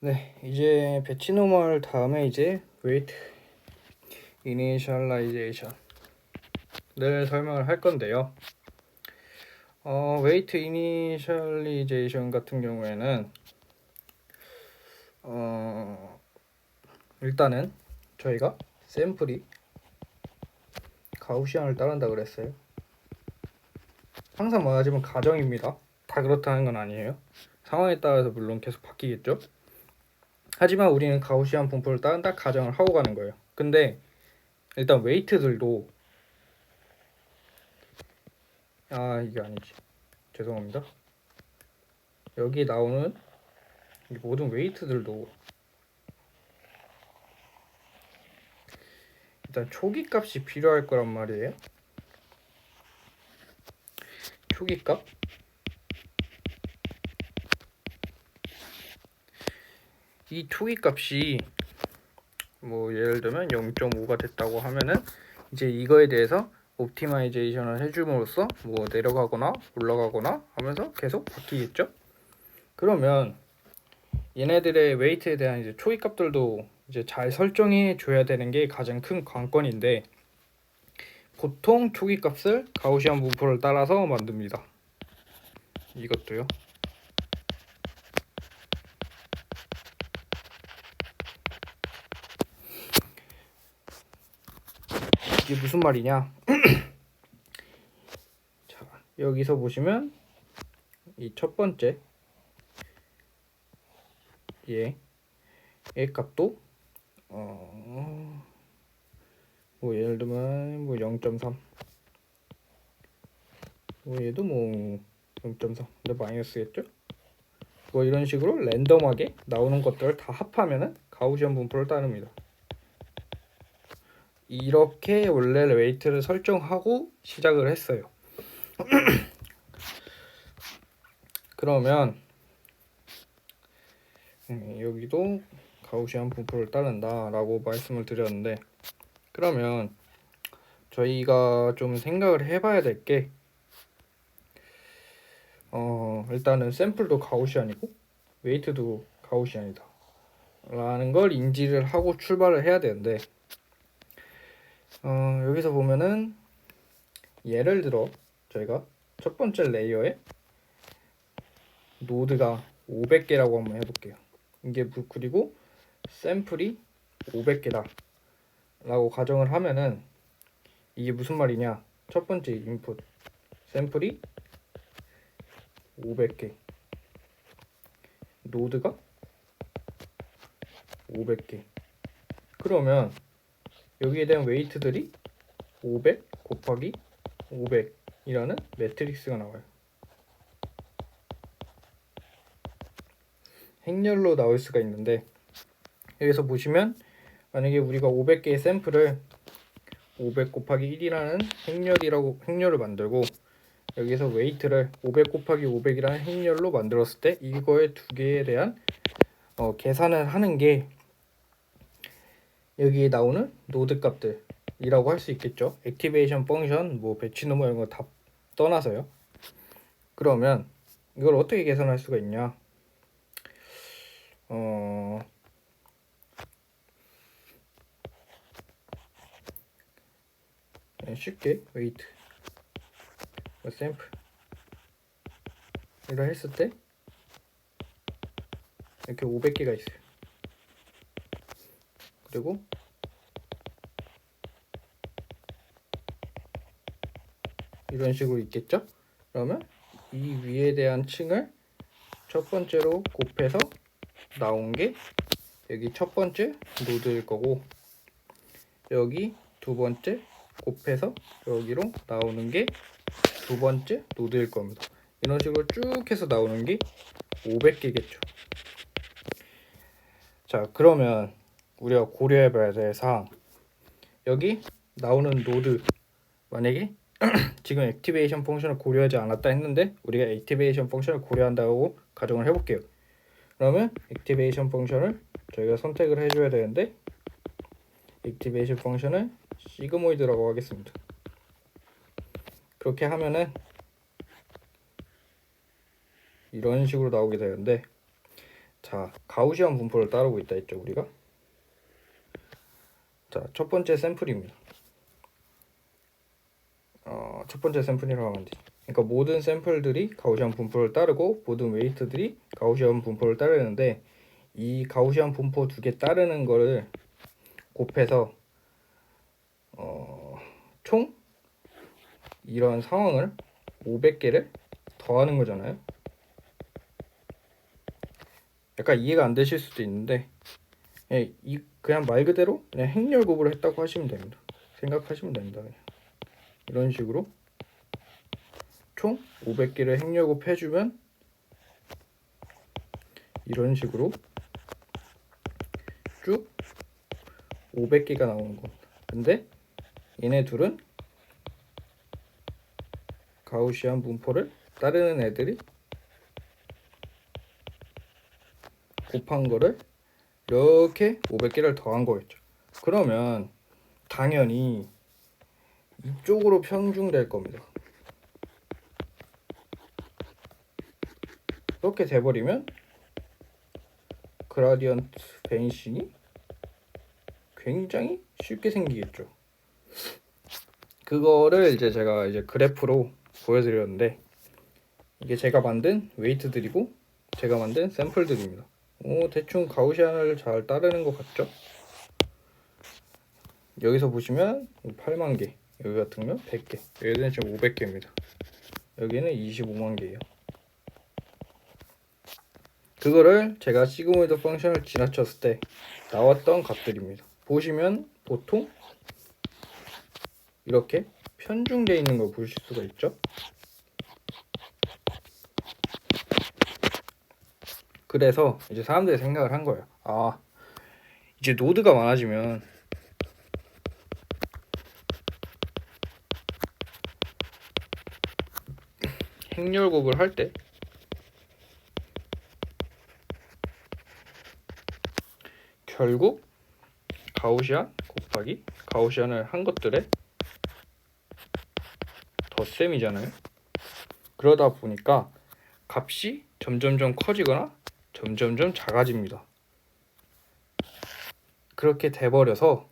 네, 이제 배치 노멀 다음에 이제 웨이트 이니셜라이제이션을 설명을 할 건데요. 웨이트 이니셜리제이션 같은 경우에는 일단은 저희가 샘플이 가우시안을 따른다 그랬어요. 항상 말하지만 가정입니다. 다 그렇다는 건 아니에요. 상황에 따라서 물론 계속 바뀌겠죠. 하지만 우리는 가우시안 분포를 따른다 가정을 하고 가는 거예요. 근데 일단 웨이트들도 이게 아니지. 죄송합니다. 여기 나오는 이 모든 웨이트들도 일단 초기 값이 필요할 거란 말이에요. 초기 값. 이 초기 값이 뭐 예를 들면 0.5가 됐다고 하면은 이제 이거에 대해서 옵티마이제이션을 해줌으로써 뭐 내려가거나 올라가거나 하면서 계속 바뀌겠죠. 그러면 얘네들의 웨이트에 대한 이제 초기 값들도 이제 잘 설정해 줘야 되는 게 가장 큰 관건인데, 보통 초기 값을 가우시안 분포를 따라서 만듭니다. 이것도요. 이게 무슨 말이냐? 자, 여기서 보시면 이 첫 번째 얘 값도 뭐 예를 들면 뭐 0.3, 뭐 얘도 뭐 0.3, 근데 마이너스겠죠? 뭐 이런 식으로 랜덤하게 나오는 것들을 다 합하면은 가우시안 분포를 따릅니다. 이렇게 원래 웨이트를 설정하고 시작을 했어요. 그러면 여기도 가우시안 분포를 따른다 라고 말씀을 드렸는데, 그러면 저희가 좀 생각을 해봐야 될 게 일단은 샘플도 가우시안이고 웨이트도 가우시안이다 라는 걸 인지를 하고 출발을 해야 되는데, 여기서 보면은 예를 들어 저희가 첫 번째 레이어에 노드가 500개라고 한번 해볼게요. 이게 그리고 샘플이 500개다 라고 가정을 하면은 이게 무슨 말이냐? 첫 번째 인풋 샘플이 500개, 노드가 500개. 그러면 여기에 대한 웨이트들이 500 곱하기 500이라는 매트릭스가 나와요. 행렬로 나올 수가 있는데, 여기서 보시면 만약에 우리가 500개의 샘플을 500 곱하기 1이라는 행렬을 만들고 여기서 웨이트를 500 곱하기 500이라는 행렬로 만들었을 때 이거의 두 개에 대한 계산을 하는 게 여기에 나오는 노드 값들이라고 할 수 있겠죠. 액티베이션 펑션, 뭐 배치 노멀 이런 거 다 떠나서요. 그러면 이걸 어떻게 계산할 수가 있냐? 쉽게 웨이트 샘플 이라 했을 때 이렇게 500개가 있어요. 그리고 이런 식으로 있겠죠. 그러면 이 위에 대한 층을 첫 번째로 곱해서 나온 게 여기 첫 번째 노드일 거고, 여기 두 번째 곱해서 여기로 나오는 게 두 번째 노드일 겁니다. 이런 식으로 쭉 해서 나오는 게 500개겠죠. 자, 그러면 우리가 고려해 봐야 될 사항, 여기 나오는 노드, 만약에 지금 액티베이션 펑션을 고려하지 않았다 했는데 우리가 액티베이션 펑션을 고려한다고 가정을 해볼게요. 그러면 액티베이션 펑션을 저희가 선택을 해줘야 되는데, 액티베이션 펑션을 시그모이드라고 하겠습니다. 그렇게 하면은 이런 식으로 나오게 되는데, 자, 가우시안 분포를 따르고 있다 했죠, 우리가. 자, 첫 번째 샘플입니다. 첫 번째 샘플이라고 하면 되지. 그러니까 모든 샘플들이 가우시안 분포를 따르고 모든 웨이트들이 가우시안 분포를 따르는데, 이 가우시안 분포 두 개 따르는 거를 곱해서 총 이런 상황을 500개를 더하는 거잖아요. 약간 이해가 안 되실 수도 있는데, 그냥 말 그대로 그냥 행렬 곱을 했다고 하시면 됩니다. 생각하시면 됩니다. 그냥. 이런 식으로 총 500개를 행렬 곱 해주면 이런 식으로 쭉 500개가 나오는 겁니다. 근데 얘네 둘은 가우시안 분포를 따르는 애들이 곱한 거를 이렇게 500개를 더한 거겠죠. 그러면 당연히 이쪽으로 편중될 겁니다. 이렇게 돼버리면 그라디언트 베니싱이 굉장히 쉽게 생기겠죠. 그거를 이제 제가 그래프로 보여드렸는데, 이게 제가 만든 웨이트들이고 제가 만든 샘플들입니다. 대충 가우시안을 잘 따르는 것 같죠? 여기서 보시면 8만 개, 여기 같은 경우 100개, 여기는 지금 500개입니다. 여기는 25만 개예요. 그거를 제가 시그모이드 펑션을 지나쳤을 때 나왔던 값들입니다. 보시면 보통 이렇게 편중되어 있는 걸 보실 수가 있죠. 그래서 이제 사람들이 생각을 한 거예요. 이제 노드가 많아지면 행렬곱을 할 때 결국 가우시안 곱하기 가우시안을 한 것들의 덧셈이잖아요. 그러다 보니까 값이 점점점 커지거나 점점점 작아집니다. 그렇게 돼버려서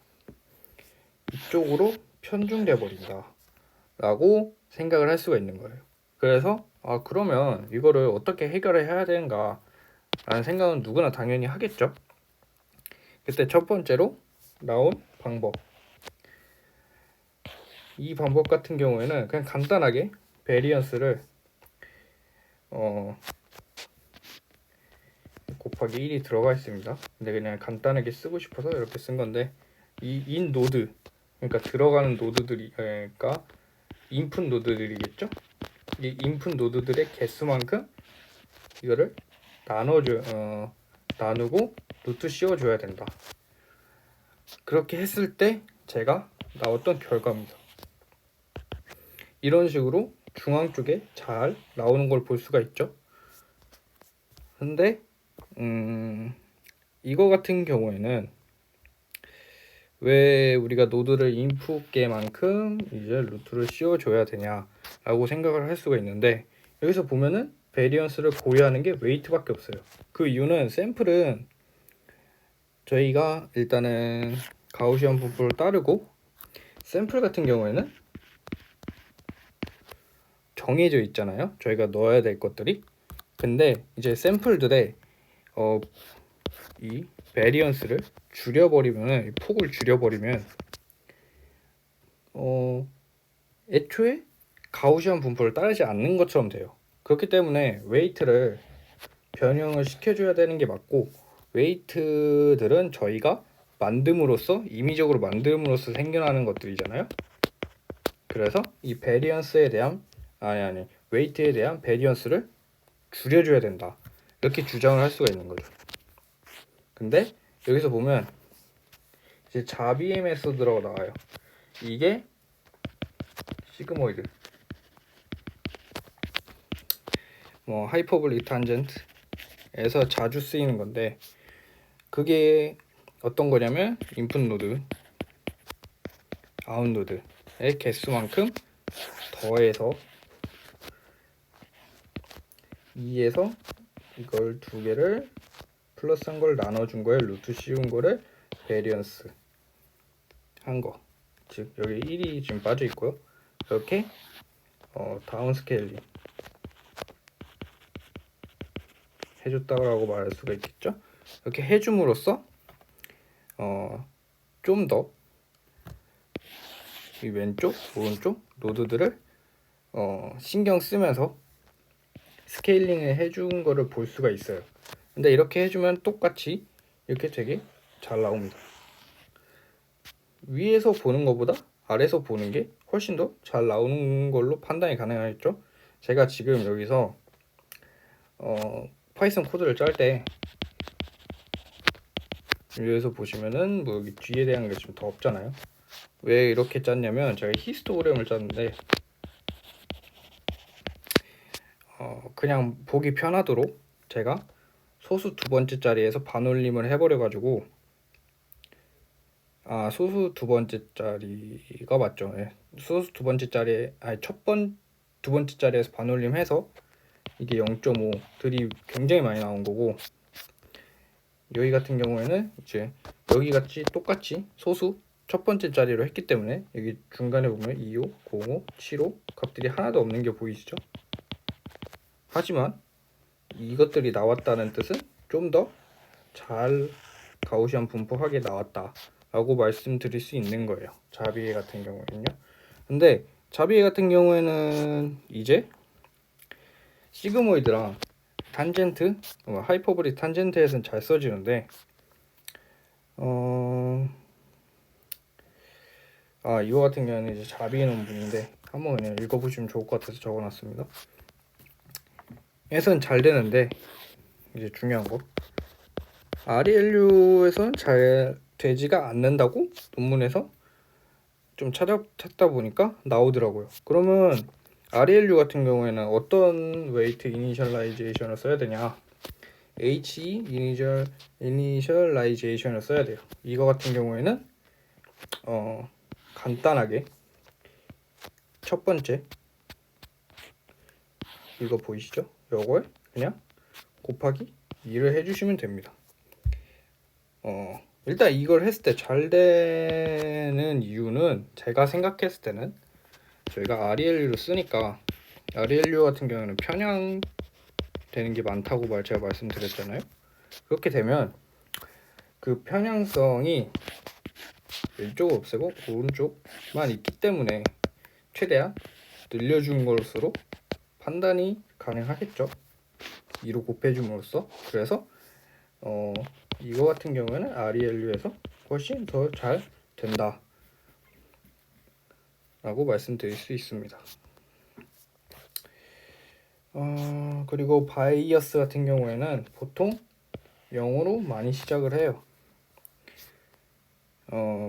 이쪽으로 편중돼 버린다 라고 생각을 할 수가 있는 거예요. 그래서 그러면 이거를 어떻게 해결을 해야 되는가 라는 생각은 누구나 당연히 하겠죠. 그때 첫 번째로 나온 방법, 이 방법 같은 경우에는 그냥 간단하게 베리언스를 곱하기 1이 들어가 있습니다. 근데 그냥 간단하게 쓰고 싶어서 이렇게 쓴 건데, 이 인 노드, 그러니까 들어가는 노드들이, 그러니까 인풋 노드들이겠죠. 이 인풋 노드들의 개수만큼 이거를 나누고 루트 씌워줘야 된다. 그렇게 했을 때 제가 나왔던 결과입니다. 이런 식으로 중앙 쪽에 잘 나오는 걸 볼 수가 있죠. 근데 이거 같은 경우에는 왜 우리가 노드를 인풋계만큼 이제 루트를 씌워줘야 되냐라고 생각을 할 수가 있는데, 여기서 보면은 베리언스를 고려하는 게 웨이트밖에 없어요. 그 이유는 샘플은 저희가 일단은 가우시안 분포를 따르고, 샘플 같은 경우에는 정해져 있잖아요. 저희가 넣어야 될 것들이. 근데 이제 샘플들의 이 베리언스를 줄여버리면, 이 폭을 줄여버리면 애초에 가우시안 분포를 따르지 않는 것처럼 돼요. 그렇기 때문에 웨이트를 변형을 시켜줘야 되는 게 맞고, 웨이트들은 저희가 임의적으로 만듦으로써 생겨나는 것들이잖아요. 그래서 이 베리언스에 대한 웨이트에 대한 베리언스를 줄여줘야 된다, 이렇게 주장을 할 수가 있는 거죠. 근데 여기서 보면 이제 자비의 메소드라고 나와요. 이게 시그모이드, 하이퍼볼릭 탄젠트에서 자주 쓰이는 건데, 그게 어떤 거냐면 인풋 노드, 아웃 노드의 개수만큼 더해서 2에서 이걸 두 개를 플러스한 걸 나눠준 거에 루트 씌운 거를 베리언스 한 거. 즉 여기 1이 지금 빠져 있고요. 이렇게 다운 스케일링 해줬다고 말할 수가 있겠죠. 이렇게 해줌으로써 좀 더 이 왼쪽, 오른쪽 노드들을 신경 쓰면서 스케일링을 해준 거를 볼 수가 있어요. 근데 이렇게 해주면 똑같이 이렇게 되게 잘 나옵니다. 위에서 보는 것보다 아래에서 보는 게 훨씬 더 잘 나오는 걸로 판단이 가능하겠죠. 제가 지금 여기서 파이썬 코드를 짤 때 여기서 보시면은 뭐 여기 뒤에 대한 게 좀 더 없잖아요. 왜 이렇게 짰냐면 제가 히스토그램을 짰는데 그냥 보기 편하도록 제가 소수 두 번째 자리에서 반올림을 해버려 가지고 소수 두 번째 자리가 맞죠. 예. 소수 두 번째 자리에 두 번째 자리에서 반올림해서 이게 0.5들이 굉장히 많이 나온 거고, 여기 같은 경우에는 이제 여기 같이 똑같이 소수 첫 번째 자리로 했기 때문에 여기 중간에 보면 25, 05, 75 값들이 하나도 없는 게 보이시죠? 하지만 이것들이 나왔다는 뜻은 좀 더 잘 가우시안 분포하게 나왔다 라고 말씀드릴 수 있는 거예요. 자비에 같은 경우에는요. 근데 자비에 같은 경우에는 이제 시그모이드랑 탄젠트, 하이퍼보리 탄젠트에서는 잘 써지는데 이거 같은 경우는 이제 자비에 논문인데 한번 그냥 읽어보시면 좋을 것 같아서 적어놨습니다. 에서는 잘 되는데 이제 중요한 거 ReLU에서는 잘 되지가 않는다고 논문에서 좀 찾다 보니까 나오더라고요. 그러면 ReLU 같은 경우에는 어떤 웨이트 이니셜라이제이션을 써야 되냐? HE 이니셜라이제이션을 써야 돼요. 이거 같은 경우에는 간단하게 첫 번째 이거 보이시죠? 요거에 그냥 곱하기 2를 해주시면 됩니다. 일단 이걸 했을 때 잘 되는 이유는 제가 생각했을 때는 저희가 ReLU를 쓰니까 ReLU 같은 경우는 편향되는 게 많다고 제가 말씀드렸잖아요. 그렇게 되면 그 편향성이 왼쪽을 없애고 오른쪽만 있기 때문에 최대한 늘려준 것으로 판단이 가능하겠죠. 2로 곱해줌으로써. 그래서 이거 같은 경우에는 ReLU에서 훨씬 더 잘 된다 라고 말씀드릴 수 있습니다. 그리고 바이어스 같은 경우에는 보통 0으로 많이 시작을 해요.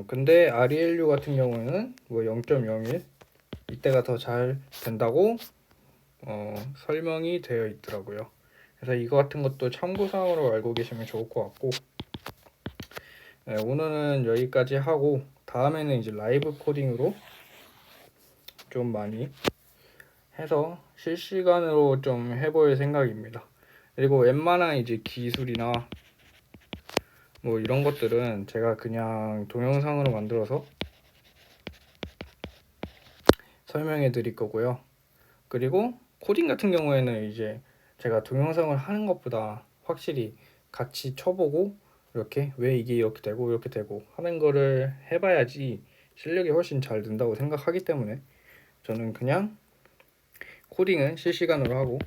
근데 ReLU 같은 경우에는 뭐 0.01 이때가 더 잘 된다고 설명이 되어 있더라고요. 그래서 이거 같은 것도 참고사항으로 알고 계시면 좋을 것 같고, 네, 오늘은 여기까지 하고 다음에는 이제 라이브 코딩으로 좀 많이 해서 실시간으로 좀 해볼 생각입니다. 그리고 웬만한 이제 기술이나 뭐 이런 것들은 제가 그냥 동영상으로 만들어서 설명해 드릴 거고요. 그리고 코딩 같은 경우에는 이제 제가 동영상을 하는 것보다 확실히 같이 쳐보고 이렇게 왜 이게 이렇게 되고 하는 거를 해봐야지 실력이 훨씬 잘 된다고 생각하기 때문에 저는 그냥 코딩은 실시간으로 하고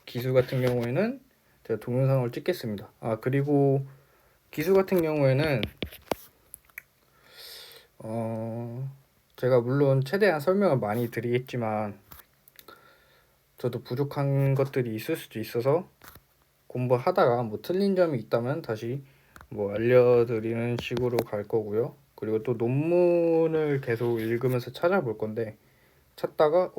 기술 같은 경우에는 제가 동영상을 찍겠습니다. 그리고 기술 같은 경우에는 제가 물론 최대한 설명을 많이 드리겠지만 저도 부족한 것들이 있을 수도 있어서 공부하다가 뭐 틀린 점이 있다면 다시 뭐 알려드리는 식으로 갈 거고요. 그리고 또 논문을 계속 읽으면서 찾아볼 건데 찾다가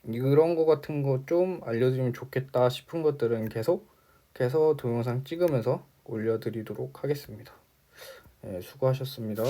이런 거 같은 거 좀 알려주면 좋겠다 싶은 것들은 계속해서 동영상 찍으면서 올려드리도록 하겠습니다. 네, 수고하셨습니다.